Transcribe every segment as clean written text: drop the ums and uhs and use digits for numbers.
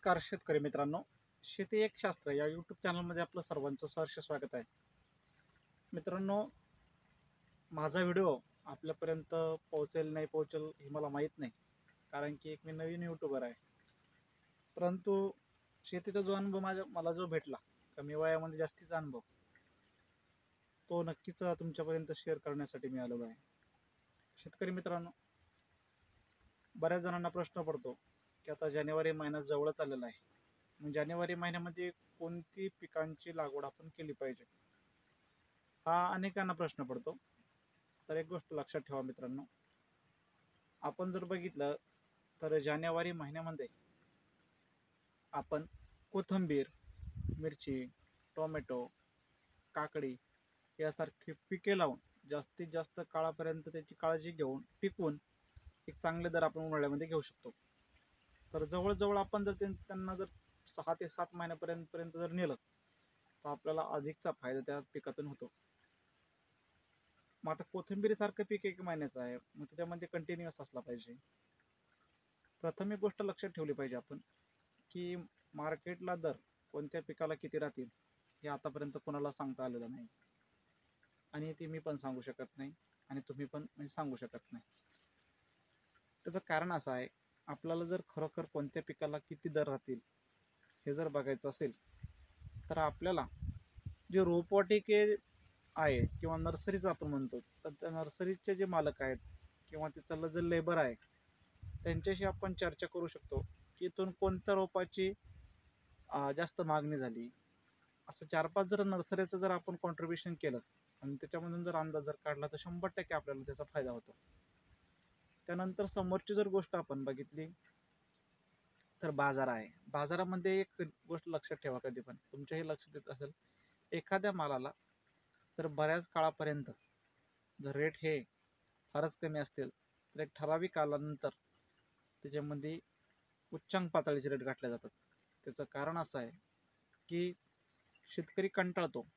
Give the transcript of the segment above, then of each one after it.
नमस्कार शेतकरी मित्रांनो. शेती एक शास्त्र या यूट्यूब चॅनलमध्ये आपलं सर्वांचं सहर्ष स्वागत आहे. मित्रांनो, माझा व्हिडिओ आपल्यापर्यंत पोहोचेल नाही पोहोचेल हे मला माहीत नाही, कारण की एक मी नवीन यूट्यूबर आहे. परंतु शेतीचा जो अनुभव मला जो भेटला, कमी वयामध्ये जास्तीचा अनुभव, तो नक्कीच तुमच्यापर्यंत शेअर करण्यासाठी मी आलेलो आहे. शेतकरी मित्रांनो, बऱ्याच जणांना प्रश्न पडतो की आता जानेवारी महिना जवळच आलेला आहे, मग जानेवारी महिन्यामध्ये कोणती पिकांची लागवड आपण केली पाहिजे, हा अनेकांना प्रश्न पडतो. तर एक गोष्ट लक्षात ठेवा मित्रांनो, आपण जर बघितलं तर जानेवारी महिन्यामध्ये आपण कोथिंबीर, मिरची, टोमॅटो, काकडी यासारखी पिके लावून जास्तीत जास्त काळापर्यंत त्याची काळजी घेऊन टिकवून एक चांगले दर आपण उन्हाळ्यामध्ये घेऊ शकतो. तर जवळजवळ आपण जर त्यांना जर 6 ते 7 महिन्यापर्यंत जर नेलं तर आपल्याला अधिकचा फायदा त्या पिकातून होतो. मग आता कोथिंबीरीसारखं पीक 1 महिन्याचं आहे, मग त्याच्यामध्ये कंटिन्युअस असला पाहिजे. प्रथम एक गोष्ट लक्षात ठेवली पाहिजे आपण, की मार्केटला दर कोणत्या पिकाला किती राहतील हे आतापर्यंत कोणाला सांगता आलेलं नाही, आणि ते मी पण सांगू शकत नाही आणि तुम्ही पण सांगू शकत नाही. त्याचं कारण असं आहे, आपल्याला जर खरोखर कोणत्या पिकाला किती दर राहतील हे जर बघायचं असेल तर आपल्याला जे रोपवाटिके आहे किंवा नर्सरीचं आपण म्हणतो, तर त्या नर्सरीचे जे मालक आहेत किंवा तिथलं जे लेबर आहे त्यांच्याशी आपण चर्चा करू शकतो की इथून कोणत्या रोपाची जास्त मागणी झाली. असं 4-5 जर नर्सरीचं जर आपण कॉन्ट्रीब्युशन केलं आणि त्याच्यामधून जर अंदाज जर काढला तर 100% आपल्याला त्याचा फायदा होतो. त्यानंतर समोरची जर गोष्ट आपण बघितली तर बाजार आहे. बाजारामध्ये एक गोष्ट लक्षात ठेवा, कधी पण तुमच्याही लक्षात येत असेल, एखाद्या मालाला तर बऱ्याच काळापर्यंत जर रेट हे फारच कमी असतील तर एक ठराविक कालानंतर त्याच्यामध्ये उच्चांक पातळीचे रेट गाठले जातात. त्याचं कारण असं आहे की शेतकरी कंटाळतो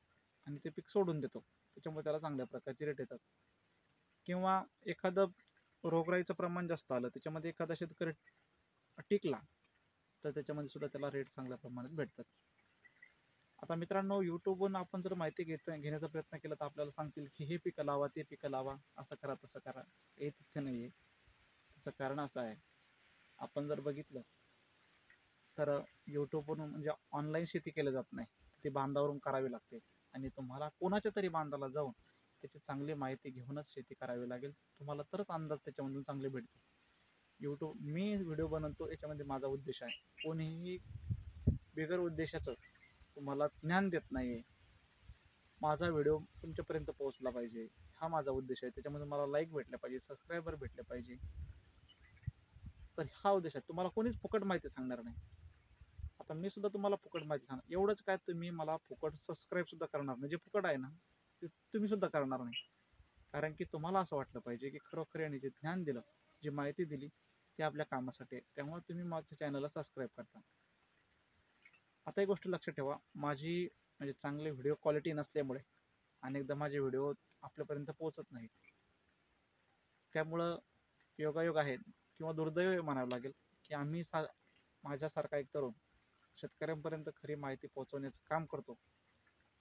आणि ते पीक सोडून देतो, त्याच्यामुळे त्याला चांगल्या प्रकारचे रेट येतात. किंवा एखादं रोगराईचं प्रमाण जास्त आलं, त्याच्यामध्ये एखादा शेतकरी टिकला तर त्याच्यामध्ये सुद्धा त्याला रेट चांगल्या प्रमाणात भेटतात. आता मित्रांनो, यूट्यूबवरून आपण जर माहिती घेण्याचा प्रयत्न केला तर आपल्याला सांगतील की हे पिकं लावा, ते पिकं लावा, असं करा तसं करा. हे तथ्य नाही आहे. त्याचं कारण असं आहे, आपण जर बघितलं तर यूट्यूबवरून म्हणजे ऑनलाईन शेती केली जात नाही, ती बांधावरून करावी लागते. आणि तुम्हाला कोणाच्या तरी बांधाला जाऊन त्याची चांगली माहिती घेऊनच शेती करावी लागेल, तुम्हाला तरच अंदाज त्याच्यामधून चांगले भेटतील. मी व्हिडिओ बनवतो याच्यामध्ये माझा उद्देश आहे, कोणीही बिगर उद्देशाचं तुम्हाला ज्ञान देत नाहीये. माझा व्हिडिओ तुमच्यापर्यंत पोहोचला पाहिजे, हा माझा उद्देश आहे. त्याच्यामध्ये मला लाईक भेटल्या पाहिजे, सबस्क्रायबर भेटले पाहिजे. तर हा उद्देश आहे. तुम्हाला कोणीच फुकट माहिती सांगणार नाही. आता मी सुद्धा तुम्हाला फुकट माहिती सांगणार, एवढंच काय, तुम्ही मला फुकट सबस्क्राईब सुद्धा करणार नाही. जे फुकट आहे ना ते तुम्ही सुद्धा करणार नाही, कारण की तुम्हाला असं वाटलं पाहिजे की खरोखर यांनी जे ज्ञान दिलं, जी माहिती दिली ती आपल्या कामासाठी आहे. त्यामुळे तुम्ही माझ्या चॅनलला सबस्क्राईब करता. आता एक गोष्ट लक्षात ठेवा, माझी म्हणजे चांगली व्हिडिओ क्वालिटी नसल्यामुळे अनेकदा माझे व्हिडिओ आपल्यापर्यंत पोहोचत नाहीत. त्यामुळं योगायोग आहे किंवा दुर्दैव म्हणावं लागेल की माझ्यासारखा एक तरुण शेतकऱ्यांपर्यंत खरी माहिती पोहोचवण्याचं काम करतो,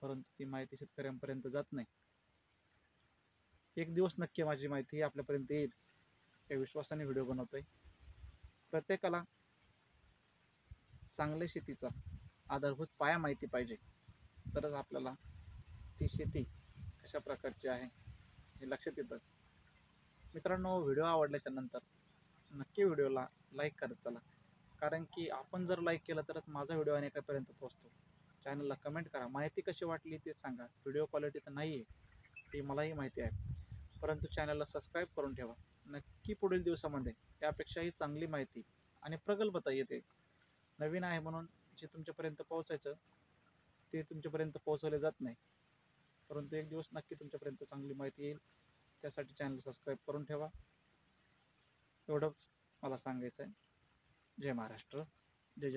परंतु ती माहिती शेतकऱ्यांपर्यंत जात नाही. एक दिवस नक्की माझी माहिती आपल्यापर्यंत येईल या विश्वासाने व्हिडिओ बनवतोय. प्रत्येकाला चांगल्या शेतीचा आधारभूत पाया माहिती पाहिजे, तरच आपल्याला ती शेती कशा प्रकारची आहे हे लक्षात येतं. मित्रांनो, व्हिडिओ आवडल्याच्या नंतर नक्की व्हिडिओला लाईक करत चला, कारण की आपण जर लाईक केलं तरच माझा व्हिडिओ अनेकापर्यंत पोहोचतो. चॅनलला कमेंट करा, माहिती कशी वाटली ते सांगा. व्हिडिओ क्वालिटी तर नाही आहे ती मलाही माहिती आहे, परंतु चॅनलला सबस्क्राईब करून ठेवा. नक्की पुढील दिवसामध्ये त्यापेक्षाही चांगली माहिती आणि प्रगल्भता येते. नवीन आहे म्हणून जे तुमच्यापर्यंत पोहोचायचं ते तुमच्यापर्यंत पोहोचवले जात नाही, परंतु एक दिवस नक्की तुमच्यापर्यंत चांगली माहिती येईल. त्यासाठी चॅनल सबस्क्राईब करून ठेवा. एवढंच मला सांगायचं आहे. जय महाराष्ट्र, जय जय.